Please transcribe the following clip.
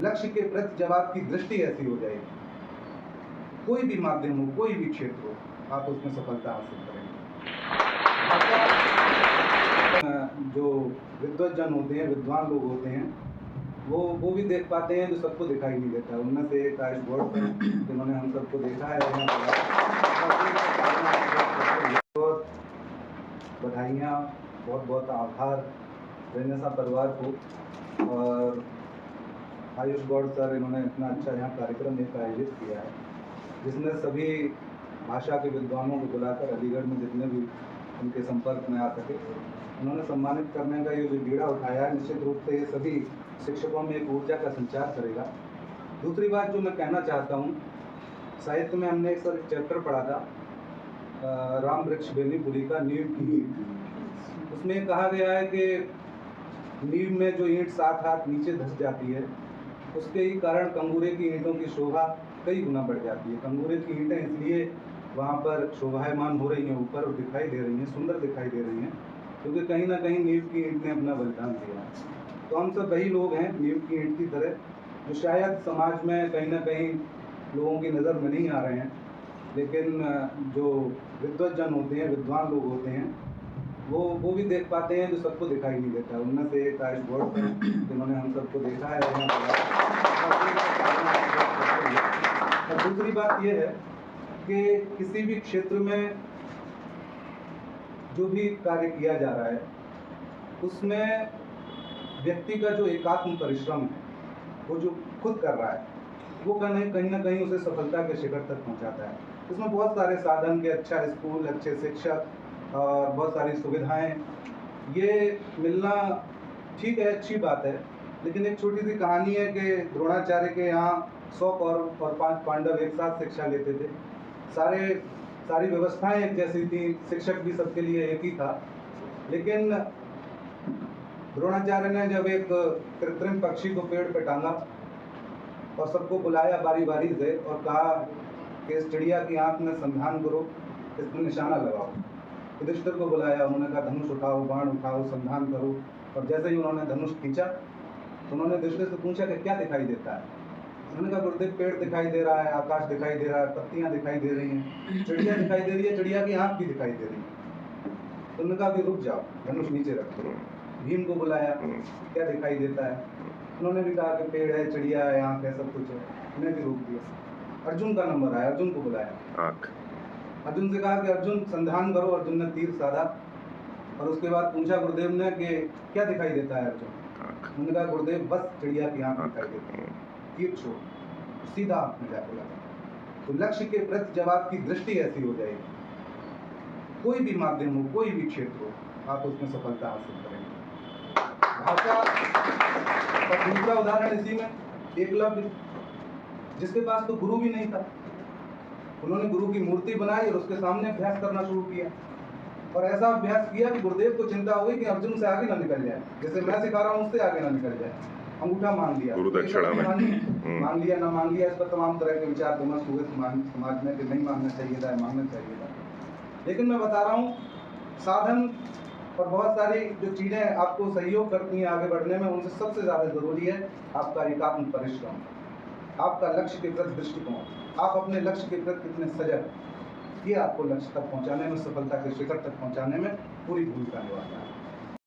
लक्ष्य के प्रति जब आपकी दृष्टि ऐसी हो जाएगी, कोई भी माध्यम हो, कोई भी क्षेत्र हो, आप उसमें सफलता हासिल करेंगे। जो विद्वज्जन होते हैं, विद्वान लोग होते हैं, वो भी देख पाते हैं जो सबको दिखाई नहीं देता। उनमें से एक आयुष गौड़ थे, जिन्होंने हम सबको देखा है। बहुत बधाइयाँ, बहुत बहुत आभार रेनेसा परिवार को और आयुष गौड़ सर, इन्होंने इतना अच्छा यहाँ कार्यक्रम एक आयोजित किया है, जिसमें सभी भाषा के विद्वानों को बुलाकर अलीगढ़ में जितने भी उनके संपर्क में आ सके उन्होंने सम्मानित करने का ये जो बीड़ा उठाया है, निश्चित रूप से ये सभी शिक्षकों में एक ऊर्जा का संचार करेगा। दूसरी बात जो मैं कहना चाहता हूँ, साहित्य में हमने एक चैप्टर पढ़ा था, राम वृक्ष बेनीपुरी का नींव की ईंट। उसमें कहा गया है कि नींव में जो ईंट 7 हाथ नीचे धंस जाती है, उसके ही कारण कंगूरे की ईंटों की शोभा कई गुना बढ़ जाती है। कंगूरे की ईंटें इसलिए वहाँ पर शोभायमान हो रही हैं, ऊपर दिखाई दे रही हैं, सुंदर दिखाई दे रही हैं, क्योंकि कहीं ना कहीं नींव की ईंट ने अपना बलिदान दिया है। तो हम सब वही लोग हैं नींव की ईंट की तरह, जो शायद समाज में कहीं ना कहीं लोगों की नज़र में नहीं आ रहे हैं, लेकिन जो विद्वज्जन होते हैं, विद्वान लोग होते हैं, वो भी देख पाते हैं जो सबको दिखाई नहीं देता। उनमें से एक आयुष गौड़ थे, जिन्होंने हम सबको देखा है। और दूसरी बात यह है कि किसी भी क्षेत्र में जो भी कार्य किया जा रहा है, उसमें व्यक्ति का जो एकात्म परिश्रम है, वो जो खुद कर रहा है, वो कहीं ना कहीं उसे सफलता के शिखर तक पहुंचाता है। उसमें बहुत सारे साधन के, अच्छा स्कूल, अच्छे शिक्षक और बहुत सारी सुविधाएं, ये मिलना ठीक है, अच्छी बात है। लेकिन एक छोटी सी कहानी है कि द्रोणाचार्य के यहाँ 100 कौरव और 5 पांडव एक साथ शिक्षा लेते थे। सारी व्यवस्थाएं एक जैसी थी, शिक्षक भी सबके लिए एक ही था। लेकिन द्रोणाचार्य ने जब एक कृत्रिम पक्षी को पेड़ पे टांगा और सबको बुलाया बारी बारी से और कहा कि इस चिड़िया की आंख में संधान करो, इसमें निशाना लगाओ। युधिष्ठिर को बुलाया, उन्होंने कहा धनुष उठाओ, बाण उठाओ, संधान करो। और जैसे ही उन्होंने धनुष खींचा तो उन्होंने युधिष्ठिर से पूछा कि क्या दिखाई देता है। उन्होंने कहा गुरुदेव, पेड़ दिखाई दे रहा है, आकाश दिखाई दे रहा है, पत्तियां दिखाई दे रही हैं, चिड़िया दिखाई दे रही है, चिड़िया की आंख भी दिखाई दे रही है। तो उन्होंने कहा अभी रुक जाओ, धनुष नीचे रखो। भीम को बुलाया, क्या दिखाई देता है। उन्होंने भी कहा कि पेड़ है, चिड़िया है, आंख है, सब कुछ है। उन्हें भी रोक दिया। अर्जुन का नंबर आया, अर्जुन को बुलाया, अर्जुन से कहा कि अर्जुन संधान करो। अर्जुन ने तीर साधा और उसके बाद पूछा गुरुदेव ने कि क्या दिखाई देता है अर्जुन। उन्होंने कहा गुरुदेव बस चिड़िया की आंख दिखाई देती है। तीर छोड़, सीधा आंख में जाके लगा। तो लक्ष्य के प्रति जब आपकी दृष्टि ऐसी हो जाएगी, कोई भी माध्यम हो, कोई भी क्षेत्र हो, आप उसमें सफलता हासिल करेंगे। भाषा और दूसरा उदाहरण इसी में, एकलव्य, जिसके पास तो गुरु भी नहीं था, उन्होंने गुरु की मूर्ति बनाई और उसके सामने अभ्यास करना शुरू किया। और ऐसा अभ्यास किया कि गुरुदेव को चिंता हुई कि अर्जुन से आगे ना निकल जाए, जैसे मैं सिखा रहा हूँ उससे आगे ना निकल जाए। अंगूठा मांग लिया, मांग लिया ना मांग लिया, इस पर तमाम तरह के विचार विमर्श हुए समाज में कि नहीं मांगना चाहिए था, मांगना चाहिए था। लेकिन मैं बता रहा हूँ, साधन और बहुत सारी जो चीज़ें आपको सहयोग करती हैं आगे बढ़ने में, उनसे सबसे ज़्यादा ज़रूरी है आपका एकात्म परिश्रम, आपका लक्ष्य के प्रति दृष्टिकोण, आप अपने लक्ष्य के प्रति कितने सजग, ये आपको लक्ष्य तक पहुंचाने में, सफलता के शिखर तक पहुंचाने में पूरी भूमिका निभाता है।